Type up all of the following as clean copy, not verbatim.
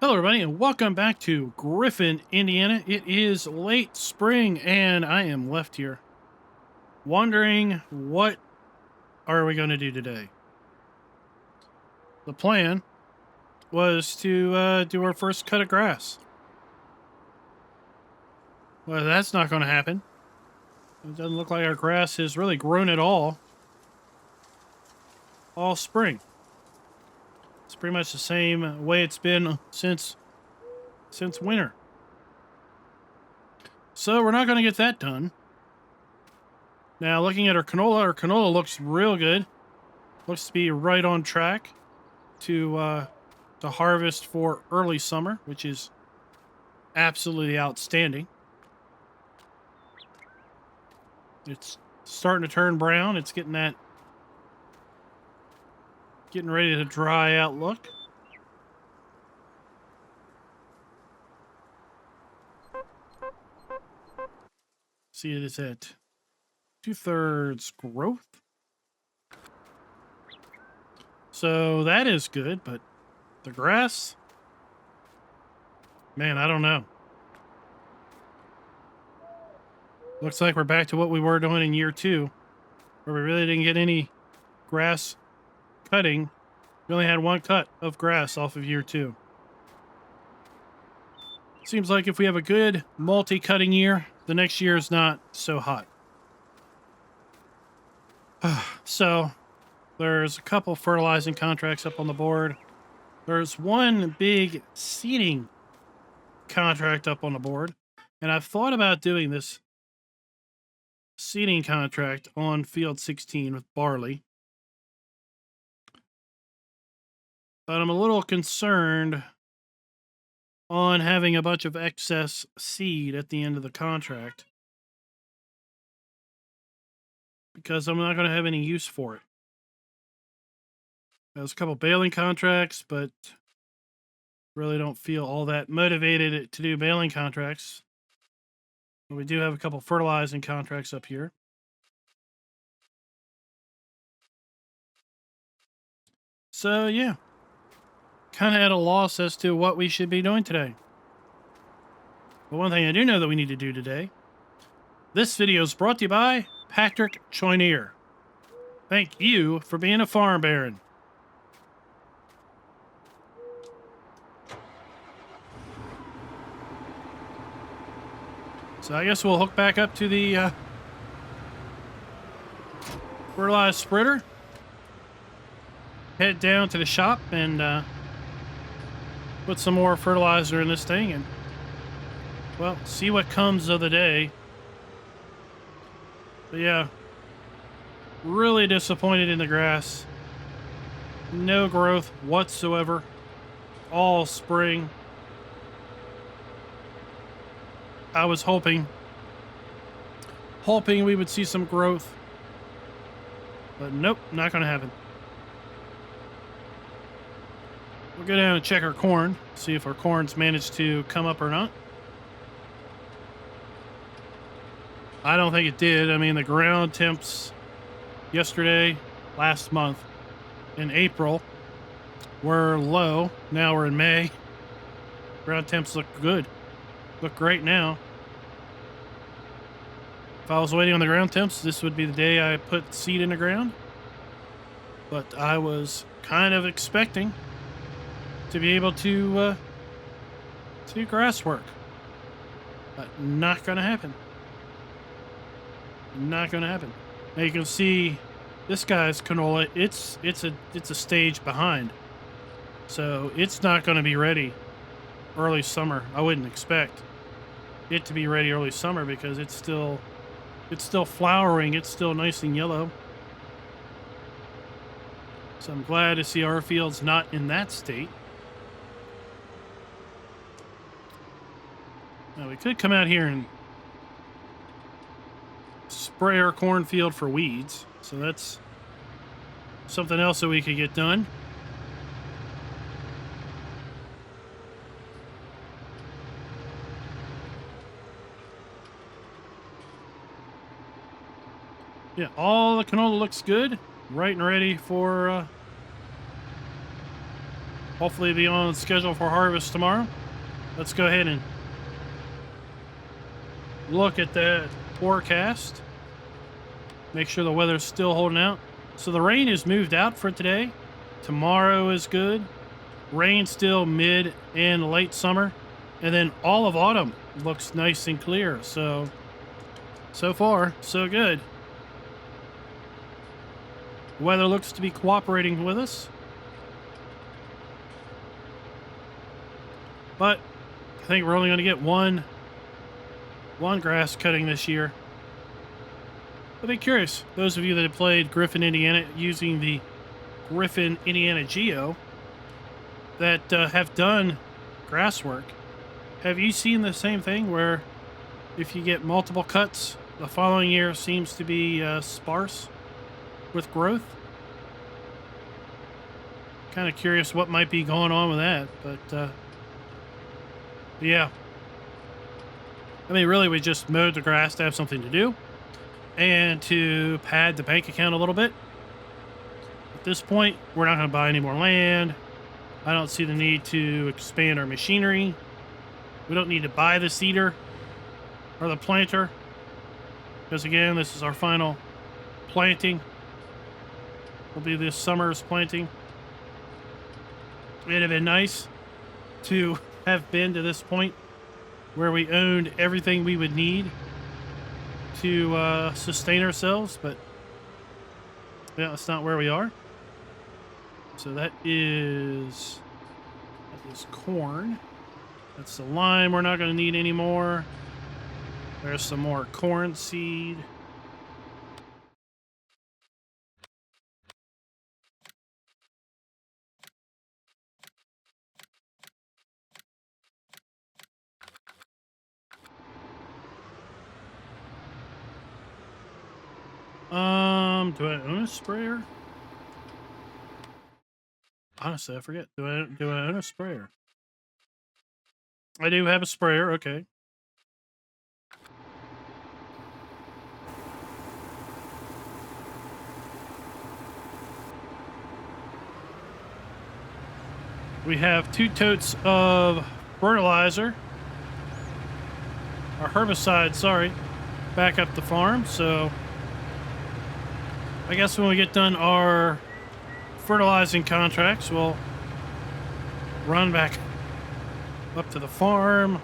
Hello, everybody, and welcome back to Griffin, Indiana. It is late spring, and I am left here wondering what are we going to do today. The plan was to do our first cut of grass. Well, that's not going to happen. It doesn't look like our grass has really grown at all spring. It's pretty much the same way it's been since winter. So we're not going to get that done. Now, looking at our canola looks real good. Looks to be right on track to harvest for early summer, which is absolutely outstanding. It's starting to turn brown. It's getting ready to dry out look. See, it is at 2/3 growth. So that is good, but the grass, man, I don't know. Looks like we're back to what we were doing in year 2, where we really didn't get any grass cutting. We only had one cut of grass off of year 2. Seems like if we have a good multi-cutting year, the next year is not so hot. So there's a couple fertilizing contracts up on the board. There's one big seeding contract up on the board. And I've thought about doing this seeding contract on field 16 with barley. But I'm a little concerned on having a bunch of excess seed at the end of the contract, because I'm not going to have any use for it. There's a couple baling contracts, but really don't feel all that motivated to do baling contracts. But we do have a couple fertilizing contracts up here. So yeah, kind of at a loss as to what we should be doing today. But one thing I do know that we need to do today, this video is brought to you by Patrick Choinier. Thank you for being a farm baron. So I guess we'll hook back up to the fertilized spreader. Head down to the shop and put some more fertilizer in this thing and, well, see what comes of the day. But yeah, really disappointed in the grass. No growth whatsoever all spring. I was hoping we would see some growth, but nope, not going to happen. We'll go down and check our corn, see if our corn's managed to come up or not. I don't think it did. I mean, the ground temps yesterday, last month, in April, were low. Now we're in May. Ground temps look good. Look great now. If I was waiting on the ground temps, this would be the day I put seed in the ground. But I was kind of expecting to be able to do grass work. But not going to happen. Not going to happen. Now you can see this guy's canola. It's a stage behind, so it's not going to be ready early summer. I wouldn't expect it to be ready early summer because it's still flowering. It's still nice and yellow. So I'm glad to see our field's not in that state. Now we could come out here and spray our cornfield for weeds. So that's something else that we could get done. Yeah, all the canola looks good. Right and ready for hopefully be on schedule for harvest tomorrow. Let's go ahead and look at that forecast. Make sure the weather's still holding out. So the rain is moved out for today. Tomorrow is good. Rain still mid and late summer. And then all of autumn looks nice and clear. So far, so good. Weather looks to be cooperating with us. But I think we're only going to get one grass cutting this year. I'd be curious, those of you that have played Griffin, Indiana, using the Griffin, Indiana Geo, that have done grass work, have you seen the same thing where if you get multiple cuts, the following year seems to be sparse with growth? Kind of curious what might be going on with that, but yeah. I mean, really, we just mowed the grass to have something to do and to pad the bank account a little bit. At this point, we're not going to buy any more land. I don't see the need to expand our machinery. We don't need to buy the seeder or the planter because, again, this is our final planting. Will be this summer's planting. It'd have been nice to have been to this point where we owned everything we would need to sustain ourselves, but yeah, that's not where we are. So that is corn. That's the lime we're not going to need anymore. There's some more corn seed. Do I own a sprayer? Honestly, I forget. Do I own a sprayer? I do have a sprayer, okay. We have 2 totes of fertilizer. Or herbicide, sorry. Back up the farm, so I guess when we get done our fertilizing contracts, we'll run back up to the farm.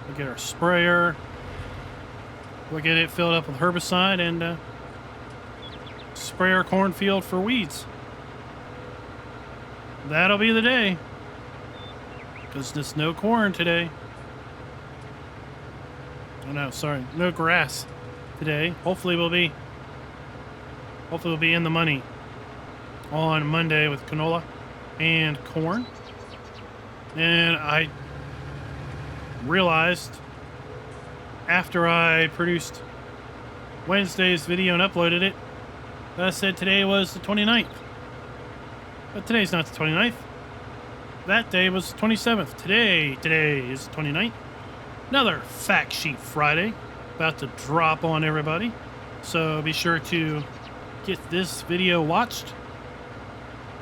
We'll get our sprayer. We'll get it filled up with herbicide and spray our cornfield for weeds. That'll be the day. Because there's no corn today. Oh no, sorry. No grass today. Hopefully we'll be in the money on Monday with canola and corn. And I realized after I produced Wednesday's video and uploaded it that I said today was the 29th. But today's not the 29th. That day was the 27th. Today is the 29th. Another Fact Sheet Friday about to drop on everybody. So be sure to get this video watched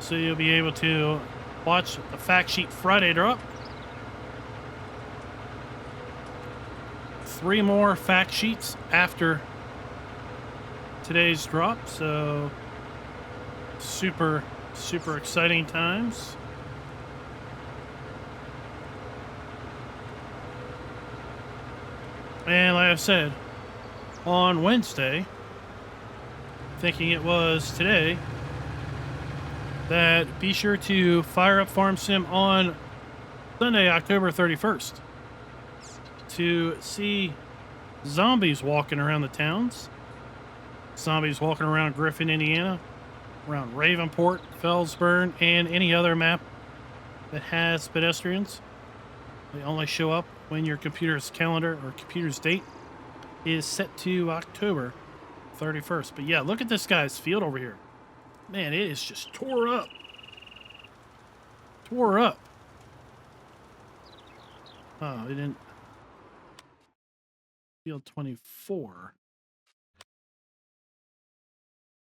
so you'll be able to watch the Fact Sheet Friday drop. 3 more fact sheets after today's drop, so super exciting times. And like I said, on Wednesday, thinking it was today, that be sure to fire up Farm Sim on Sunday, October 31st to see zombies walking around the towns. Zombies walking around Griffin, Indiana, around Ravenport, Felsburn, and any other map that has pedestrians. They only show up when your computer's calendar or computer's date is set to October 31st. But yeah, look at this guy's field over here. Man, it is just tore up. Tore up. Oh, it didn't. Field 24.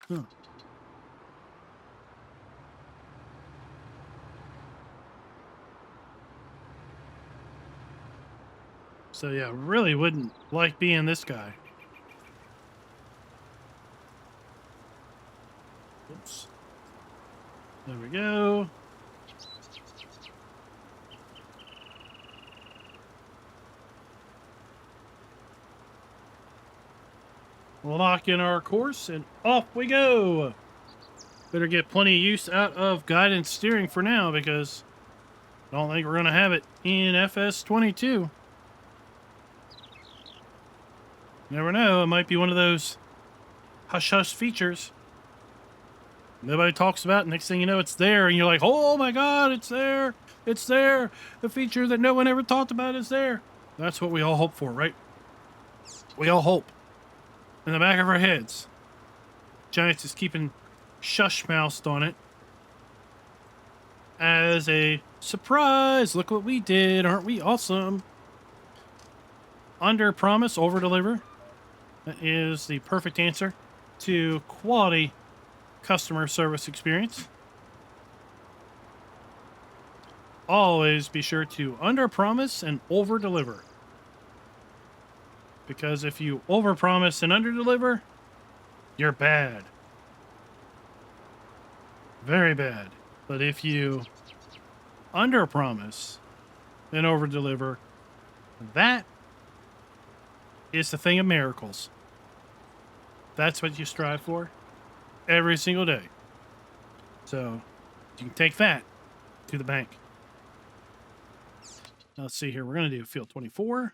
Huh. So yeah, really wouldn't like being this guy. Oops. There we go. We'll lock in our course and off we go. Better get plenty of use out of guidance steering for now because I don't think we're going to have it in FS22. Never know. It might be one of those hush-hush features nobody talks about. Next thing you know, it's there. And you're like, oh my God, it's there. It's there. The feature that no one ever talked about is there. That's what we all hope for, right? We all hope. In the back of our heads. Giants is keeping shush-mouthed on it. As a surprise. Look what we did. Aren't we awesome? Under promise, over deliver. That is the perfect answer to quality customer service experience. Always be sure to under promise and over deliver. Because if you over promise and under deliver, you're bad. Very bad. But if you under promise and over deliver, that is the thing of miracles. That's what you strive for every single day. So you can take that to the bank. Now, let's see here. We're going to do field 24.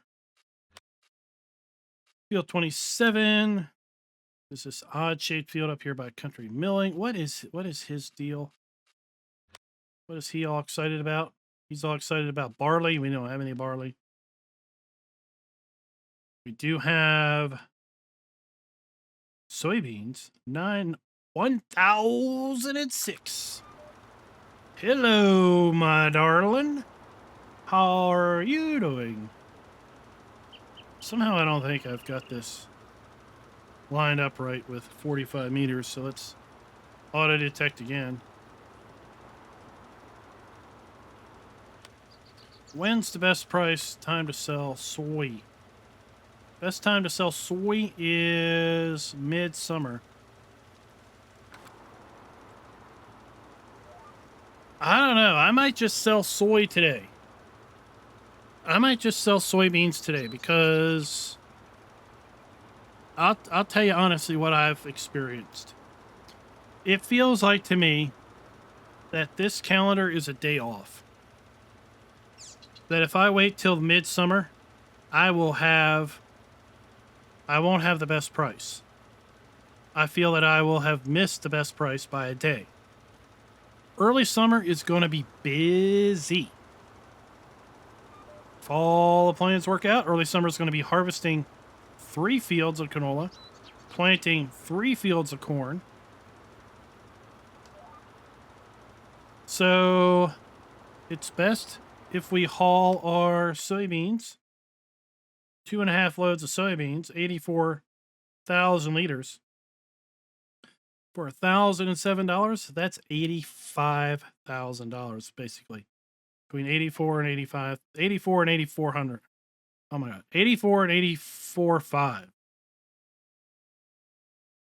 Field 27. There's this odd-shaped field up here by Country Milling. What is his deal? What is he all excited about? He's all excited about barley. We don't have any barley. We do have soybeans. 1006. Hello, my darling. How are you doing? Somehow I don't think I've got this lined up right with 45 meters, so let's auto detect again. When's the best price time to sell soy? Best time to sell soy is midsummer. I don't know. I might just sell soy today. I might just sell soybeans today because I'll tell you honestly what I've experienced. It feels like to me that this calendar is a day off. That if I wait till midsummer, I won't have the best price. I feel that I will have missed the best price by a day. Early summer is going to be busy. If all the plans work out, early summer is going to be harvesting 3 fields of canola, planting 3 fields of corn. So it's best if we haul our soybeans, 2.5 loads of soybeans, 84,000 liters. For $1,007, that's $85,000 basically. Between 84 and 85, 84 and 8,400. Oh my God, 84 and 84.5.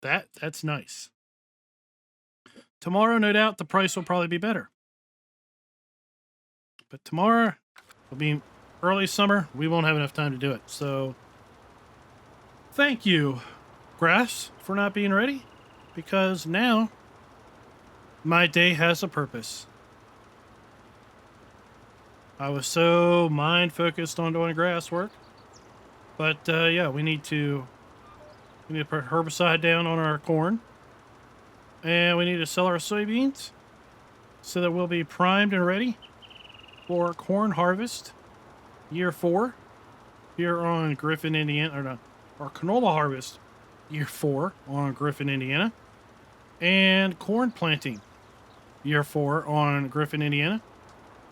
That's nice. Tomorrow, no doubt, the price will probably be better. But tomorrow will be early summer. We won't have enough time to do it. So thank you, grass, for not being ready. Because now my day has a purpose. I was so mind-focused on doing grass work. But yeah, we need to put herbicide down on our corn. And we need to sell our soybeans so that we'll be primed and ready for corn harvest year 4 here on Griffin, Indiana. Or no, our canola harvest year 4 on Griffin, Indiana. And corn planting year 4 on Griffin, Indiana.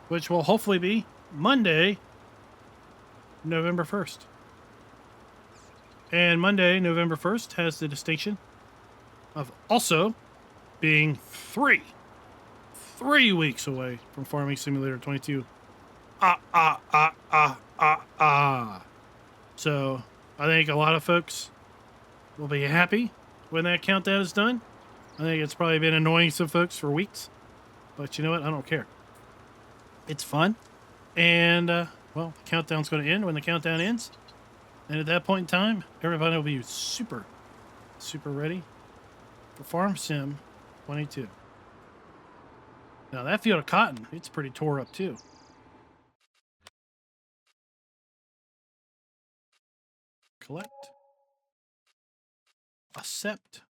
Which will hopefully be Monday, November 1st. And Monday, November 1st has the distinction of also being 3 weeks away from Farming Simulator 22. So I think a lot of folks will be happy when that countdown is done. I think it's probably been annoying some folks for weeks, but you know what? I don't care. It's fun. And, well, the countdown's going to end when the countdown ends. And at that point in time, everybody will be super, super ready for Farm Sim 22. Now, that field of cotton, it's pretty tore up, too. Collect. Accept.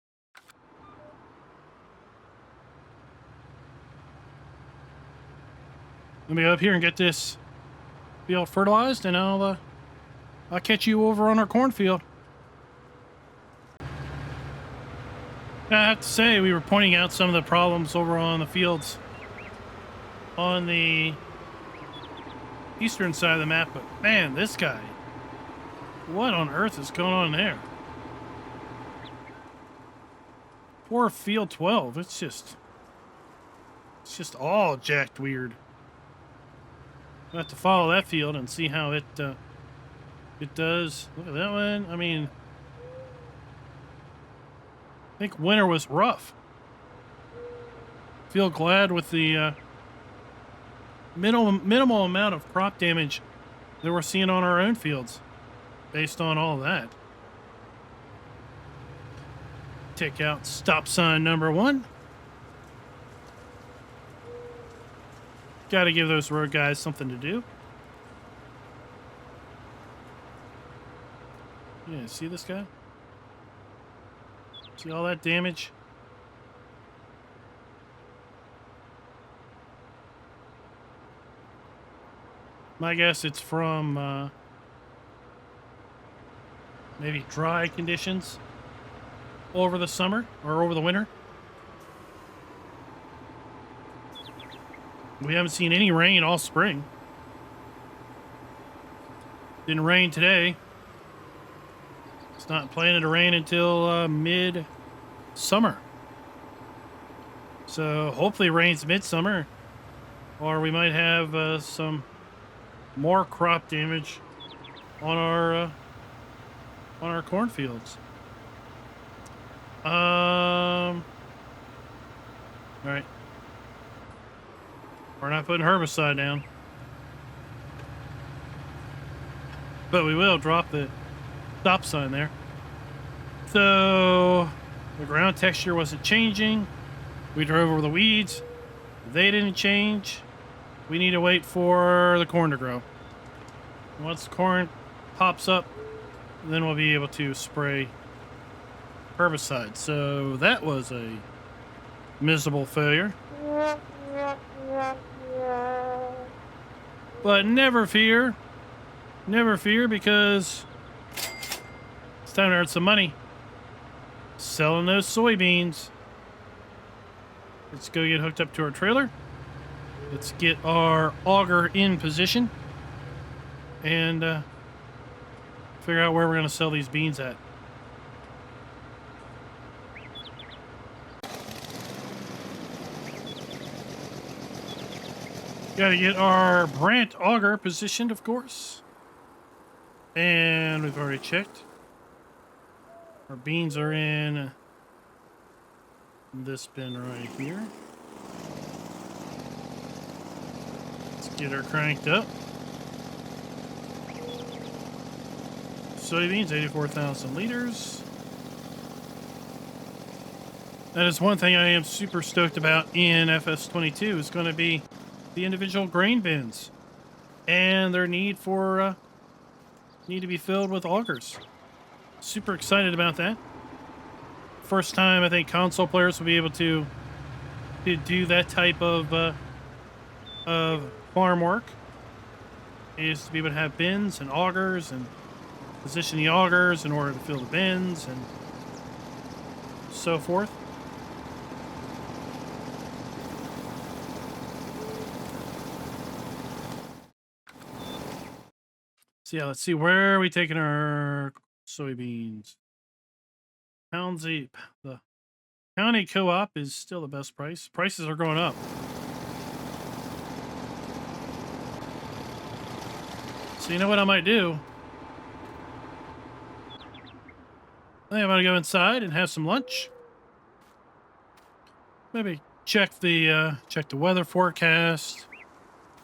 Let me go up here and get this field fertilized, and I'll catch you over on our cornfield. I have to say, we were pointing out some of the problems over on the fields on the eastern side of the map, but man, this guy, what on earth is going on there? Poor field 12. It's just all jacked weird. I'll have to follow that field and see how it does. Look at that one. I mean, I think winter was rough. Feel glad with the minimal amount of crop damage that we're seeing on our own fields based on all that. Take out stop sign number 1. Got to give those road guys something to do. Yeah, see this guy? See all that damage? My guess it's from maybe dry conditions over the summer or over the winter. We haven't seen any rain all spring. Didn't rain today. It's not planning to rain until mid-summer. So hopefully it rains mid-summer, or we might have some more crop damage on our cornfields. All right. We're not putting herbicide down, but we will drop the stop sign there. So the ground texture wasn't changing. We drove over the weeds. They didn't change. We need to wait for the corn to grow. Once the corn pops up, then we'll be able to spray herbicide. So that was a miserable failure. But never fear, because it's time to earn some money selling those soybeans. Let's go get hooked up to our trailer. Let's get our auger in position and figure out where we're going to sell these beans at. Got to get our Brant auger positioned, of course. And we've already checked. Our beans are in this bin right here. Let's get her cranked up. Soybeans, 84,000 liters. That is one thing I am super stoked about in FS22 is going to be the individual grain bins and their need for need to be filled with augers. Super excited about that. First time I think console players will be able to do that type of farm work, is to be able to have bins and augers and position the augers in order to fill the bins and so forth. So yeah, let's see, where are we taking our soybeans? The county co-op is still the best price. Prices are going up. So you know what I might do? I think I'm gonna go inside and have some lunch. Maybe check the weather forecast,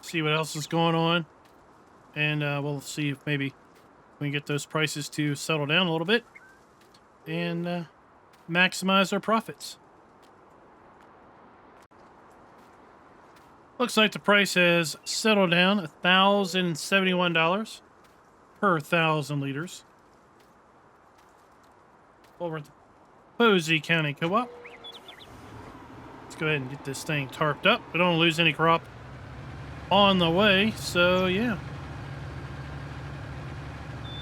see what else is going on, and we'll see if maybe we can get those prices to settle down a little bit and maximize our profits. Looks like the price has settled down $1,071 per 1,000 liters over at the Posey County Co-op. Let's go ahead and get this thing tarped up. We don't lose any crop on the way, so yeah.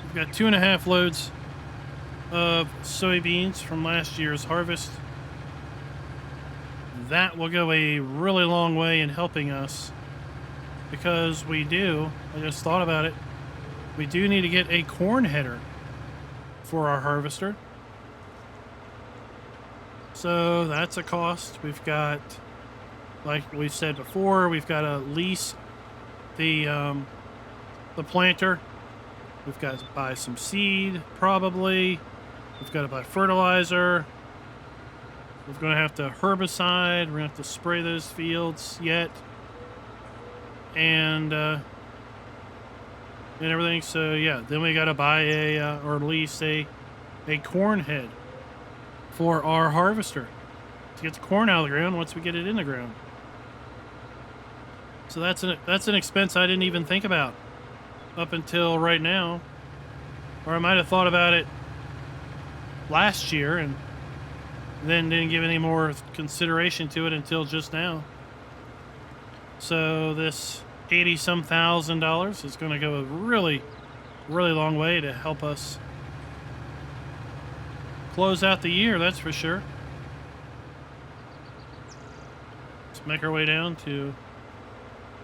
We've got 2.5 loads of soybeans from last year's harvest. That will go a really long way in helping us because I just thought about it, we do need to get a corn header for our harvester. So that's a cost. We've got, like we said before, we've got to lease the planter. We've got to buy some seed, probably. We've got to buy fertilizer. We're going to have to herbicide. We're going to have to spray those fields yet. And everything. So, yeah. Then we got to buy or lease a corn head for our harvester to get the corn out of the ground once we get it in the ground. So that's an expense I didn't even think about up until right now. Or I might have thought about it last year and then didn't give any more consideration to it until just now. So this $80-some thousand is going to go a really, really long way to help us close out the year, that's for sure. Let's make our way down to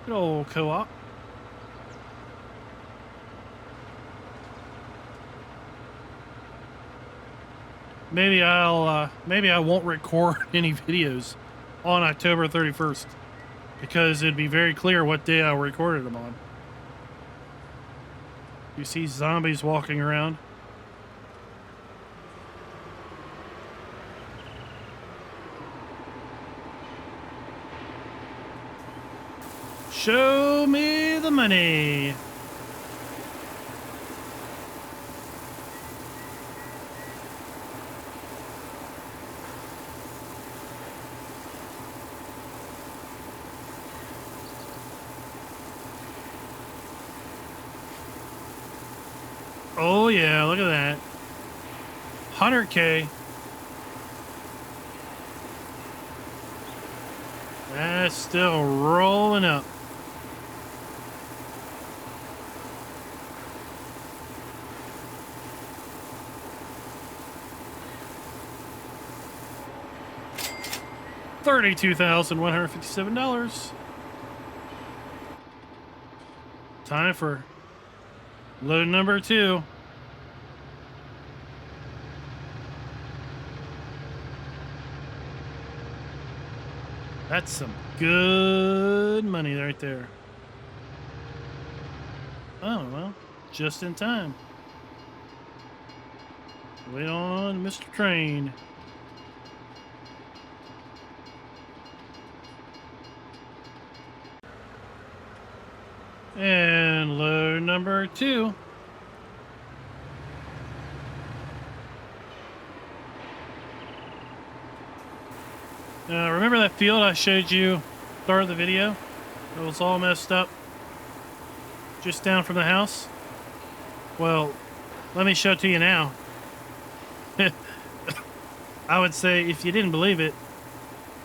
good old Co-op. Maybe I won't record any videos on October 31st because it'd be very clear what day I recorded them on. You see zombies walking around. Show me the money. Oh yeah, look at that. 100K. That's still rolling up. $32,157. Time for load number 2. That's some good money right there. Oh, well, just in time. Wait on Mr. Train. And load number 2. Remember that field I showed you start of the video? It was all messed up just down from the house. Well, let me show it to you now. I would say if you didn't believe it,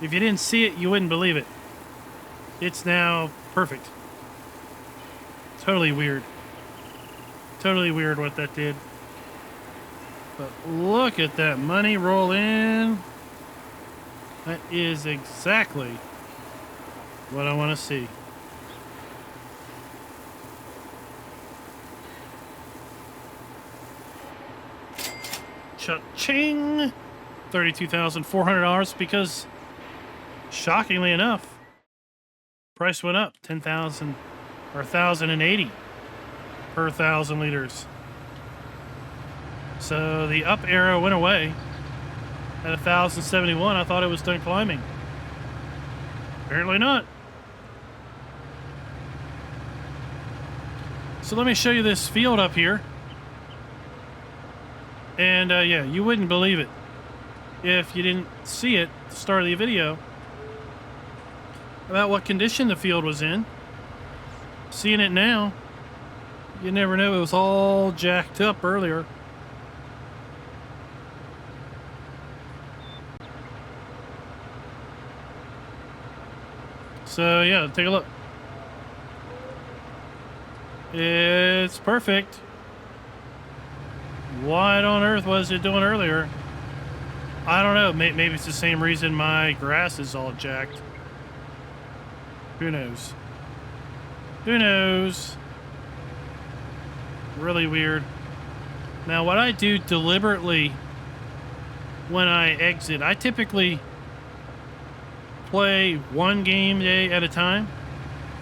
if you didn't see it, you wouldn't believe it. It's now perfect. Totally weird. Totally weird what that did. But look at that money roll in. That is exactly what I want to see. Cha-ching! $32,400 because, shockingly enough, price went up 10,000 or 1,080 per 1,000 liters. So the up arrow went away at 1,071. I thought it was done climbing. Apparently not. So let me show you this field up here. And yeah, you wouldn't believe it if you didn't see it at the start of the video about what condition the field was in. Seeing it now, you never know, it was all jacked up earlier. So yeah, take a look. It's perfect. What on earth was it doing earlier? I don't know. Maybe it's the same reason my grass is all jacked. Who knows? Who knows? Really weird. Now, what I do deliberately when I exit, I typically play one game day at a time.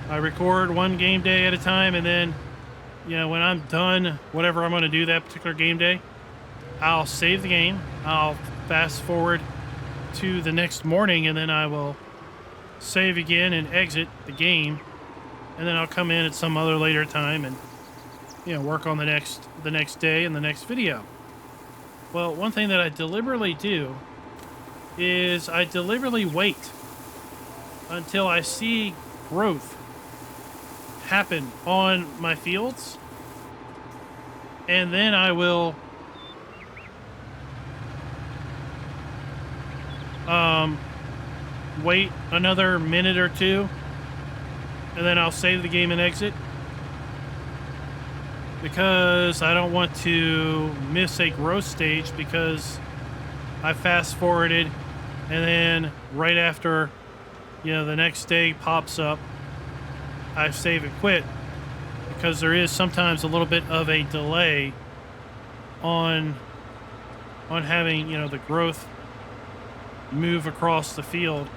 I record one game day at a time, and then, you know, when I'm done, whatever I'm going to do that particular game day, I'll save the game. I'll fast forward to the next morning, and then I will save again and exit the game, and then I'll come in at some other later time and, you know, work on the next day and the next video. Well, one thing that I deliberately do is I deliberately wait until I see growth happen on my fields, and then I will wait another minute or two, and then I'll save the game and exit, because I don't want to miss a growth stage because I fast forwarded, and then right after, you know, the next day pops up, I save and quit, because there is sometimes a little bit of a delay on having, you know, the growth move across the field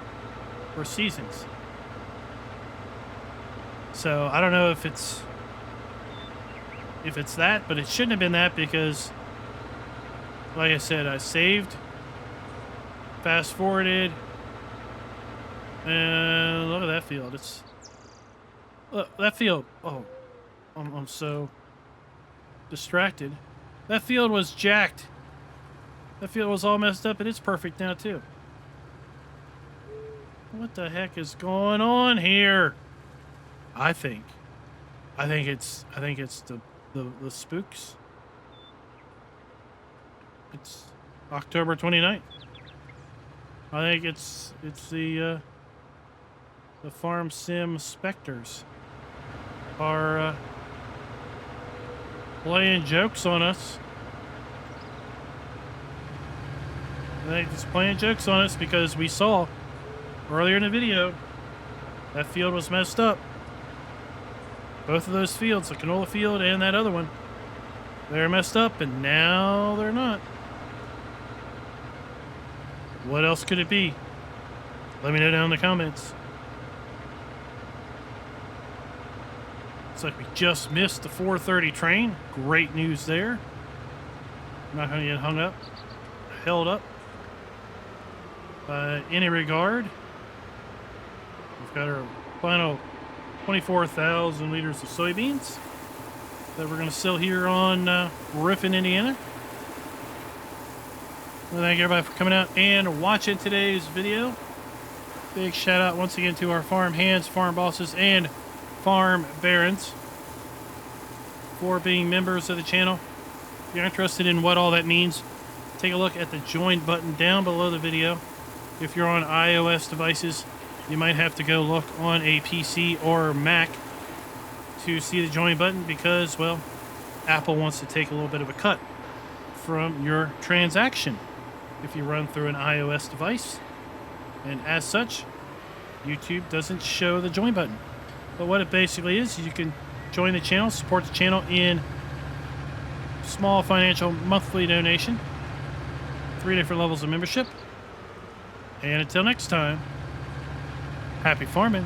for seasons. So I don't know if it's that, but it shouldn't have been that, because like I said, I saved, fast forwarded, and look at that field. It's that field. Oh, I'm so distracted. That field was jacked. That field was all messed up, and it's perfect now too. What the heck is going on here? I think it's the spooks. It's October 29th. I think it's the farm sim specters are playing jokes on us. I think it's playing jokes on us because we saw earlier in the video that field was messed up. Both of those fields, the canola field and that other one, they're messed up, and now they're not. What else could it be? Let me know down in the comments. Looks like we just missed the 4:30 train. Great news there. I'm not going to get held up by any regard. We've got our final 24,000 liters of soybeans that we're going to sell here on Griffin, Indiana. Well, thank you everybody for coming out and watching today's video. Big shout out once again to our farm hands, farm bosses, and farm barons for being members of the channel. If you're interested in what all that means, take a look at the join button down below the video. If you're on iOS devices, you might have to go look on a PC or Mac to see the join button, because, well, Apple wants to take a little bit of a cut from your transaction if you run through an iOS device. And as such, YouTube doesn't show the join button. But what it basically is, you can join the channel, support the channel in small financial monthly donation, 3 different levels of membership. And until next time, happy farming.